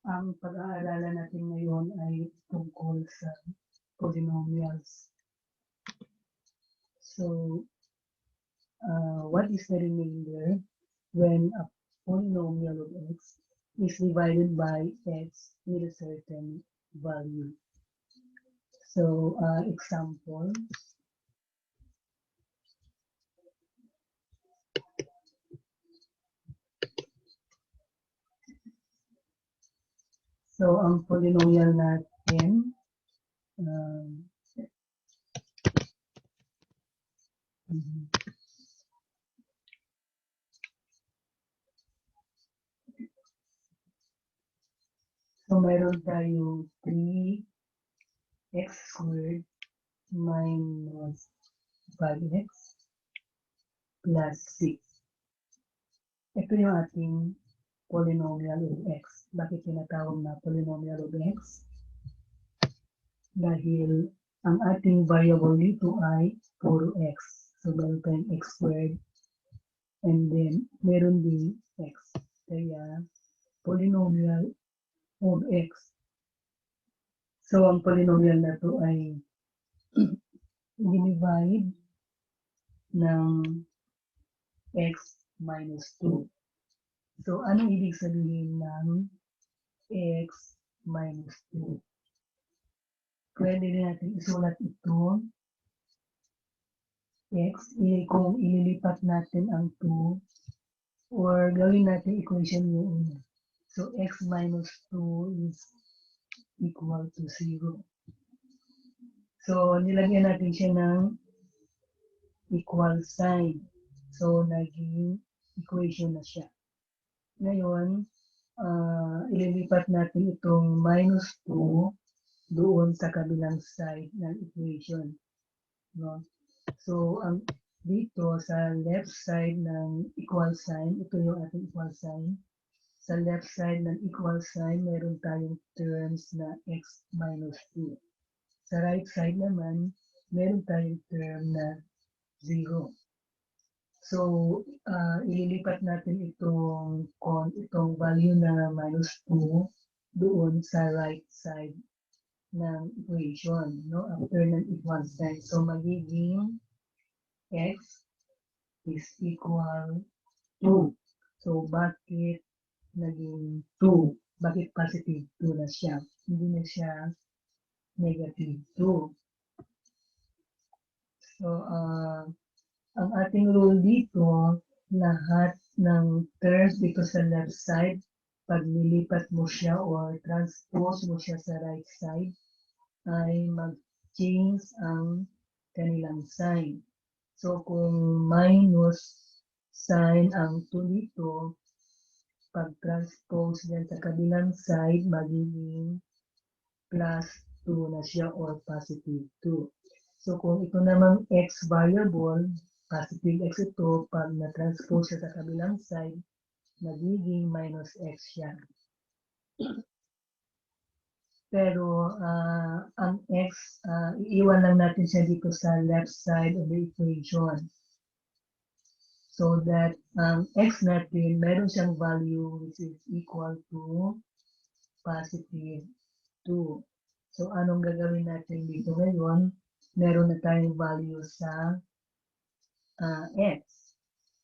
Ang pag-aaralan natin ngayon ay tungkol sa polynomials. So, what is the remainder when a polynomial of x is divided by x with a certain value? So, example. So, ang polynomial natin, so mayroon tayong 3x squared minus 5x plus 6. Ito yung ating polynomial of x. Bakit tinatawag na polynomial of x? Dahil ang ating variable dito ay puro x. So, meron tayong x squared and then meron din x. Kaya, polynomial of x. So, ang polynomial na to ay dinivide ng x minus 2. So, anong ibig sabihin ng x minus 2? Pwede natin isulat ito x, kung ililipat natin ang 2 or gawin natin equation yung una. So, x minus 2 is equal to 0. So, nilagyan natin siya ng equal sign. So, naging equation na siya. Ngayon, ililipat natin itong minus 2 doon sa kabilang side ng equation. No? So, dito sa left side ng equal sign, ito yung ating equal sign. Sa left side ng equal sign, meron tayong terms na x minus 2. Sa right side naman, meron tayong term na 0. So, ililipat natin itong value na minus 2 doon sa right side ng equation, no? After ng equal sign. So, magiging x is equal to. So, bakit naging 2? Bakit positive 2 na siya? Hindi na siya negative 2. So, ang ating rule dito, lahat ng terms dito sa left side, pag nilipat mo siya or transpose mo siya sa right side, ay mag-change ang kanilang sign. So, kung minus sign ang 2 dito, pag transpose yan sa kabilang side, magiging plus 2 na siya or positive 2. So, kung ito namang x variable, positive x ito, pag na-transpose siya sa kabilang side, nagiging minus x siya. Pero, ang x, iiwan lang natin siya dito sa left side of the equation. So that x natin, meron siyang value which is equal to positive 2. So, anong gagawin natin dito ngayon? Meron na tayong value sa x.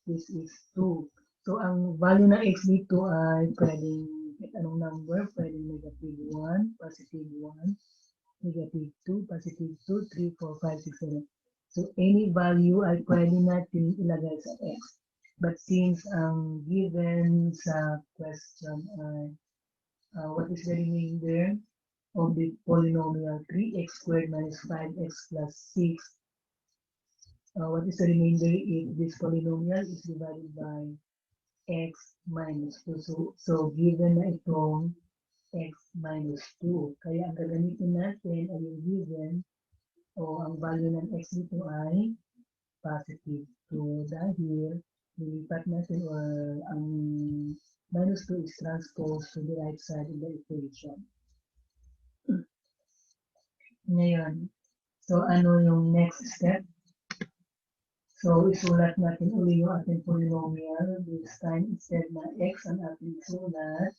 This is 2. So, ang value ng x dito ay pwedeng, anong number? Pwedeng negative 1, positive 1, negative 2, positive 2, 3, 4, 5, 6, 7. So, any value ay pwede natin ilagay sa x. But since ang given sa question ay what is the remainder of the polynomial 3x squared minus 5x plus 6, what is the remainder if this polynomial is divided by x minus 2. So given na itong x minus 2. Kaya ang gagamitin natin ay yung given o ang value ng x dito ay positive 2 dahil nilipat natin or ang minus 2 is transposed to the right side of the equation. Ngayon, so ano yung next step? So, isulat natin uli yung ating polynomial. This time, instead na x ang ating isulat,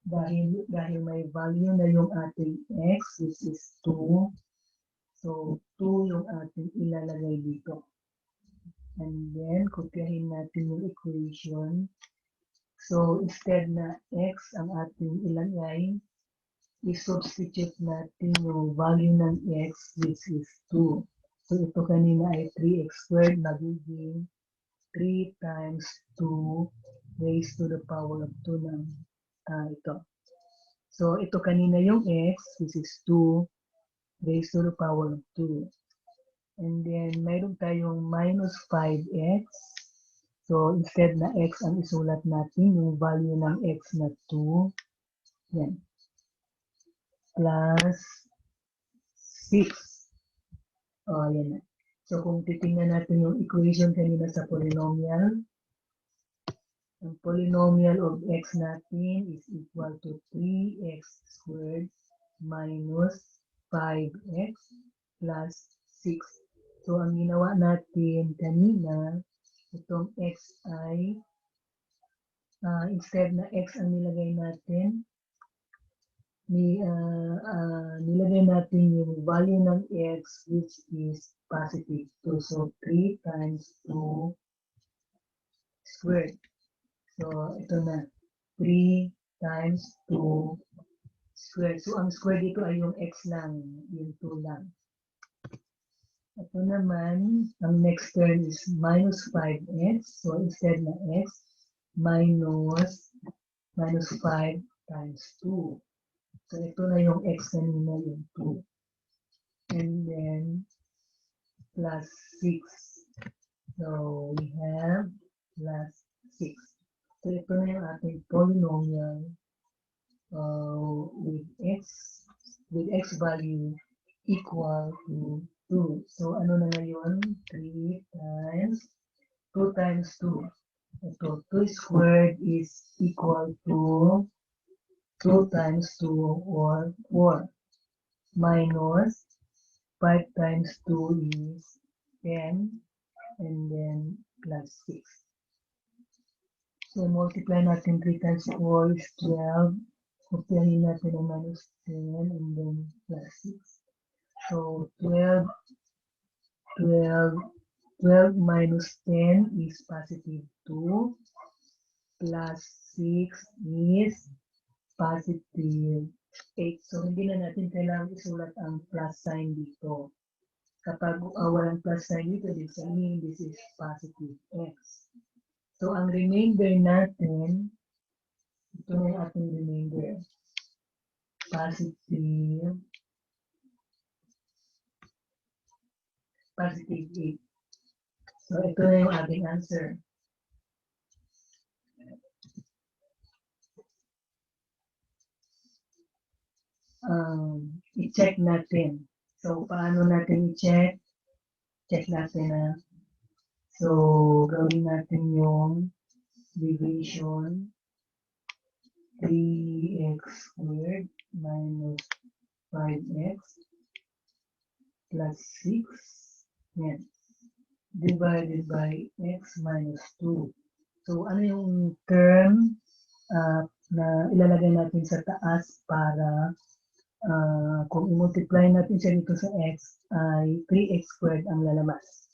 dahil may value na yung ating x, which is 2. So, 2 yung ating ilalagay dito. And then, kopyahin natin yung equation. So, instead na x ang ating ilagay, i-substitute natin yung value ng x, which is 2. So, ito kanina ay 3x squared, magiging 3 times 2 raised to the power of 2 ng ito. So, ito kanina yung x, which is 2, raised to the power of 2. And then, mayroon tayong minus 5x. So, instead na x ang isulat natin, yung value ng x na 2. Yan. Plus 6. O, yan na. So, kung titingnan natin yung equation kanina sa polynomial, ang polynomial of x natin is equal to 3x squared minus 5x plus 6. So, ang ginawa natin kanina, itong x ay, instead na x ang nilagay natin, nilagay natin yung value ng x, which is positive 2. So, 3 times 2 squared. So, ito na. 3 times 2 squared. So, ang square dito ay yung x lang, yung 2 lang. Ito naman, ang next term is minus 5x. So, instead na x, minus 5 times 2. So, ito na yung x kanina, yung 2. And then, plus 6. So, we have plus 6. So, ito na yung ating polynomial with x value equal to 2. So, ano na ngayon? 3 times 2 times 2. Ito, 2 squared is equal to 2 times 2 or 4. Minus 5 times 2 is 10. And then plus 6. So, multiply natin 3 times 4 is 12. Kopyahin natin ang minus 10 and then plus 6. So, 12 minus 10 is positive 2. Plus 6 is positive 8. So, hindi na natin kailangan isulat ang plus sign dito. Kapag walang plus sign dito, this is positive x. So, ang remainder natin, ito na yung ating remainder. Positive 8. So, ito na yung ating answer. I-check natin. So, paano natin i-check? Check natin na. So, gawin natin yung division 3x squared minus 5x plus 6. Yan. Divided by x minus 2. So, ano yung term na ilalagay natin sa taas para kung i-multiply natin siya dito sa x ay 3x squared ang lalabas.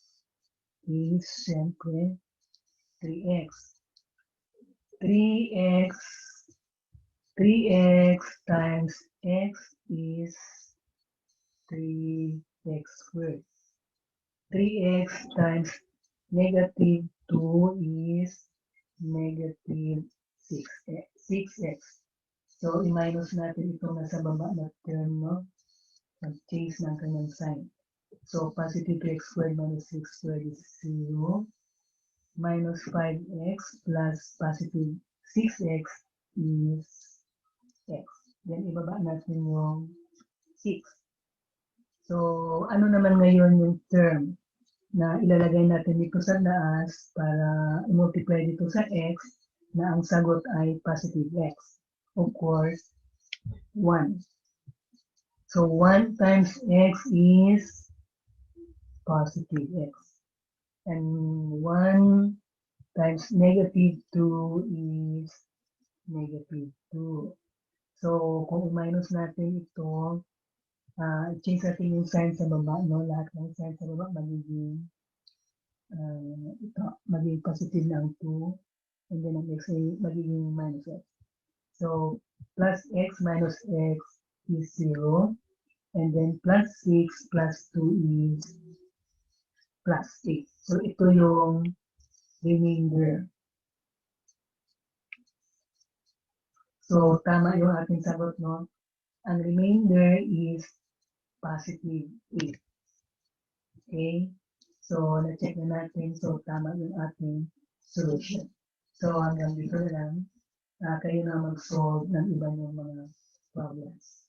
Is siyempre 3x. 3x times x is 3x squared. 3x times negative 2 is negative 6x. So, i-minus natin itong nasa baba na term, no? Mag-change ng kanyang sign. So, positive 3x squared minus 6 squared is 0. Minus 5x plus positive 6x is x. Then, ibaba natin yung 6. So, ano naman ngayon yung term na ilalagay natin dito sa taas para i-multiply dito sa x na ang sagot ay positive x? Of course, 1. So, 1 times x is positive x. And 1 times negative 2 is negative 2. So, kung i-minus natin ito, i-change natin yung sign sa baba, no? Lahat ng sign sa baba magiging ito, magiging positive na ang 2, and then ang x ay magiging minus x. So, plus x minus x is 0, and then plus 6 plus 2 is plus 8. So, ito yung remainder. So, tama yung ating sagot, no? Ang remainder is positive 8. Okay? So, na-check na natin. So, tama yung ating solution. So, hanggang dito na lang. Kayo na mag-solve ng iba yung mga problems.